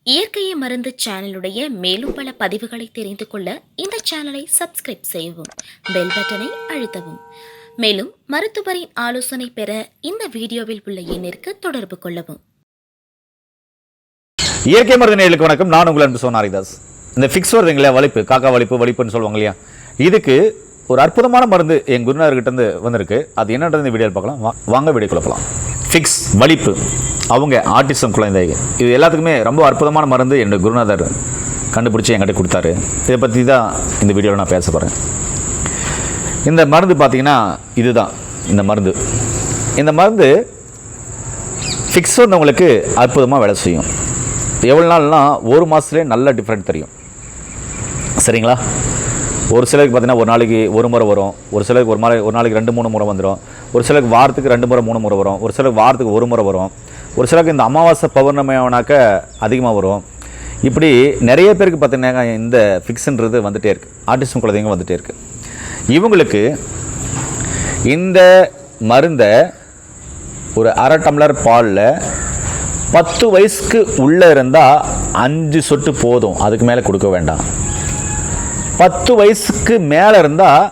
இயற்கையை மருந்து சேனலுடைய மேலும் பல பதிவுகளை தெரிந்து கொள்ள இந்த சேனலை சப்ஸ்கிரைப் செய்யவும், பெல் பட்டனை அழுத்தவும். மேலும் மருத்துவரின் ஆலோசனை பெற இந்த வீடியோவில் உள்ள எண்ணிற்கு தொடர்பு கொள்ளவும். இயற்கை மருந்து நேயர்களுக்கு வணக்கம். நான் உங்கள் அன்பு சோனாரிதாஸ். இந்த ஃபிக்ஸ் வருதுங்களா, வலிப்பு, காக்கா வலிப்புன்னு சொல்லுவாங்க இல்லையா, இதுக்கு ஒரு அற்புதமான மருந்து என் குருநாதர்கிட்ட இருந்து வந்திருக்கு. அது என்னன்றது இந்த வீடியோவில் பார்க்கலாம். வாங்க வீடியோக்குள்ள போகலாம். ஃபிக்ஸ் வலிப்பு, அவங்க ஆட்டிசம் குழந்தைகள், இது எல்லாத்துக்குமே ரொம்ப அற்புதமான மருந்து என்னோட குருநாதர் கண்டுபிடிச்சி என்கிட்ட கொடுத்தாரு. இதை பற்றி தான் இந்த வீடியோவில் நான் பேச போகிறேன். இந்த மருந்து பார்த்தீங்கன்னா இதுதான் இந்த மருந்து ஃபிக்ஸ் வந்தவங்களுக்கு அற்புதமாக வேலை செய்யும். எவ்வளோ நாள்னா ஒரு மாதத்துலேயே நல்ல டிஃப்ரெண்ட் தெரியும். சரிங்களா? ஒரு சிலருக்கு பார்த்தீங்கன்னா ஒரு நாளைக்கு ஒரு முறை வரும், ஒரு சிலருக்கு ஒரு நாளைக்கு 2-3 முறை வந்துடும், ஒரு சிலருக்கு வாரத்துக்கு 2 முறை 3 முறை வரும், ஒரு சிலருக்கு வாரத்துக்கு 1 முறை வரும், ஒரு சிலருக்கு இந்த அமாவாசை பௌர்ணமியானாக்க அதிகமாக வரும். இப்படி நிறைய பேருக்கு பார்த்தீங்கன்னா இந்த ஃபிக்ஸுன்றது வந்துகிட்டே இருக்குது. ஆட்டிசம் குழந்தைங்க வந்துகிட்டே இருக்குது. இவங்களுக்கு இந்த மருந்தை ஒரு அரை டம்ளர் பாலில் 10 வயசுக்கு உள்ளே இருந்தால் 5 சொட்டு போதும், அதுக்கு மேலே கொடுக்க வேண்டாம். 10 வயசுக்கு மேலே இருந்தால்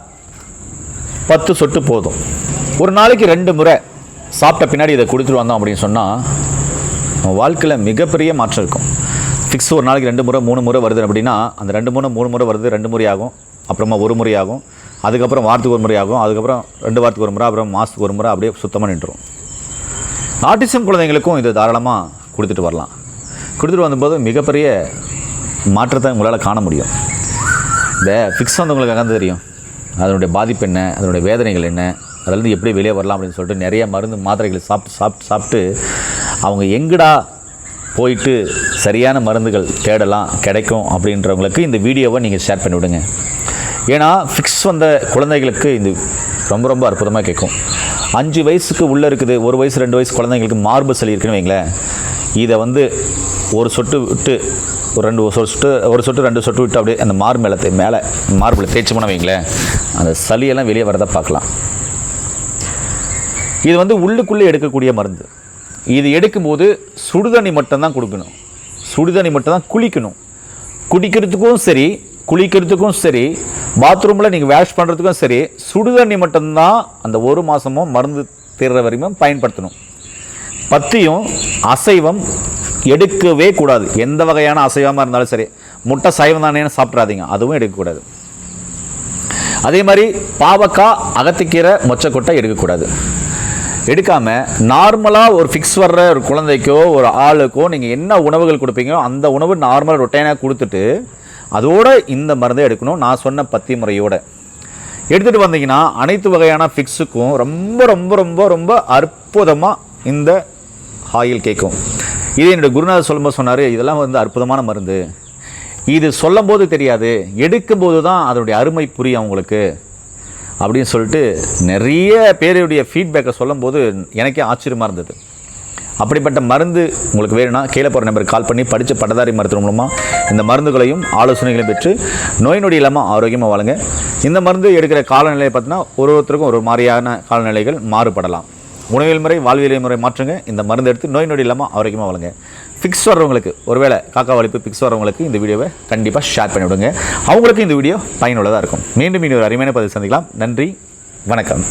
10 சொட்டு போதும். ஒரு நாளைக்கு 2 முறை சாப்பிட்ட பின்னாடி இதை கொடுத்துட்டு வந்தோம் அப்படின்னு சொன்னால் வாழ்க்கையில் மிகப்பெரிய மாற்றம் இருக்கும். ஃபிக்ஸ் ஒரு நாளைக்கு 2 முறை 3 முறை வருது அப்படின்னா அந்த 2 முறை 3 முறை வருது 2 முறை ஆகும், அப்புறமா 1 முறை ஆகும், அதுக்கப்புறம் வாரத்துக்கு 1 முறை ஆகும், அதுக்கப்புறம் 2 வாரத்துக்கு 1 முறை, அப்புறம் மாதத்துக்கு 1 முறை, அப்படியே சுத்தமாக நின்றுடும். ஆட்டிசம் குழந்தைங்களுக்கும் இது தாராளமாக கொடுத்துட்டு வரலாம். கொடுத்துட்டு வந்தபோது மிகப்பெரிய மாற்றத்தை உங்களால் காண முடியும். இந்த ஃபிக்ஸ் வந்தவங்களுக்கு அங்கே தெரியும் அதனுடைய பாதிப்பு என்ன, அதனுடைய வேதனைகள் என்ன, அதிலேருந்து எப்படி வெளியே வரலாம் அப்படின்னு சொல்லிட்டு நிறைய மருந்து மாத்திரைகளை சாப்பிட்டு அவங்க எங்கடா போயிட்டு சரியான மருந்துகள் தேடலாம் கிடைக்கும் அப்படின்றவங்களுக்கு இந்த வீடியோவை நீங்கள் ஷேர் பண்ணி விடுங்க. ஏன்னா ஃபிக்ஸ் வந்த குழந்தைகளுக்கு இது ரொம்ப ரொம்ப அற்புதமாக கேட்கும். 5 வயசுக்கு உள்ளே இருக்குது, 1 வயசு 2 வயசு குழந்தைங்களுக்கு மார்பு சளி இருக்குன்னு வைங்களேன், இதை ஒரு சொட்டு விட்டு ஒரு சொட்டு 2 சொட்டு விட்டு அப்படியே அந்த மேலே மார்பில் தேய்ச்சி போன வைங்களேன், அந்த சளியெல்லாம் வெளியே வரதை பார்க்கலாம். இது உள்ளுக்குள்ளே எடுக்கக்கூடிய மருந்து. இது எடுக்கும்போது சுடுதண்ணி மட்டும்தான் கொடுக்கணும், சுடுதண்ணி மட்டும்தான் குளிக்கணும். குடிக்கிறதுக்கும் சரி, குளிக்கிறதுக்கும் சரி, பாத்ரூமில் நீங்கள் வாஷ் பண்ணுறதுக்கும் சரி, சுடுதண்ணி மட்டும்தான் அந்த 1 மாதமும் மருந்து தீர்ற வரைக்கும் பயன்படுத்தணும். பத்தியும் அசைவம் எடுக்கவே கூடாது. எந்த வகையான அசைவமாக இருந்தாலும் சரி, முட்டை சைவம் தானேன்னு சாப்பிட்றாதீங்க, அதுவும் எடுக்கக்கூடாது. அதே மாதிரி பாவக்காய், அகத்திக்கீரை, மொச்சக்கொட்டை எடுக்கக்கூடாது. எடுக்காமல் நார்மலாக ஒரு ஃபிக்ஸ் வர்ற ஒரு குழந்தைக்கோ ஒரு ஆளுக்கோ நீங்கள் என்ன உணவுகள் கொடுப்பீங்களோ அந்த உணவு நார்மலாக ரொட்டைனாக கொடுத்துட்டு அதோடு இந்த மருந்தை எடுக்கணும். நான் சொன்ன பத்தி முறையோடு எடுத்துகிட்டு வந்தீங்கன்னா அனைத்து வகையான ஃபிக்ஸுக்கும் ரொம்ப ரொம்ப ரொம்ப ரொம்ப அற்புதமாக இந்த ஆயில் கேட்கும். இது என்னுடைய குருநாதர் சொல்லும்போது சொன்னார், இதெல்லாம் அற்புதமான மருந்து. இது சொல்லும் போது தெரியாது, எடுக்கும்போது தான் அதனுடைய அருமை புரியும் அவங்களுக்கு அப்படின்னு சொல்லிட்டு நிறைய பேருடைய ஃபீட்பேக்கை சொல்லும்போது எனக்கே ஆச்சரியமாக இருந்தது. அப்படிப்பட்ட மருந்து உங்களுக்கு வேணும்னா கீழே போகிற நம்பருக்கு கால் பண்ணி படித்த பட்டதாரி மருத்துவம் மூலமாக இந்த மருந்துகளையும் ஆலோசனைகளையும் பெற்று நோய் நொடி இல்லாமல் ஆரோக்கியமாக வாழுங்க. இந்த மருந்து எடுக்கிற காலநிலையை பார்த்தீங்கன்னா ஒருத்தருக்கும் ஒரு மாதிரியான காலநிலைகள் மாறுபடலாம். உணவியல் முறை, வாழ்வியல் முறை மாற்றுங்க. இந்த மருந்து எடுத்து நோய் நொடி இல்லாமல் ஆரோக்கியமாக வாழுங்க. ஃபிக்ஸ் வர்றவங்களுக்கு, ஒருவேளை காக்கா வலிப்பு ஃபிக்ஸ் வர்றவங்களுக்கு இந்த வீடியோவை கண்டிப்பாக ஷேர் பண்ணிவிடுங்க. அவங்களுக்கு இந்த வீடியோ பயனுள்ளதாக இருக்கும். மீண்டும் இன்னொரு அருமையான பதிவு சந்திக்கலாம். நன்றி, வணக்கம்.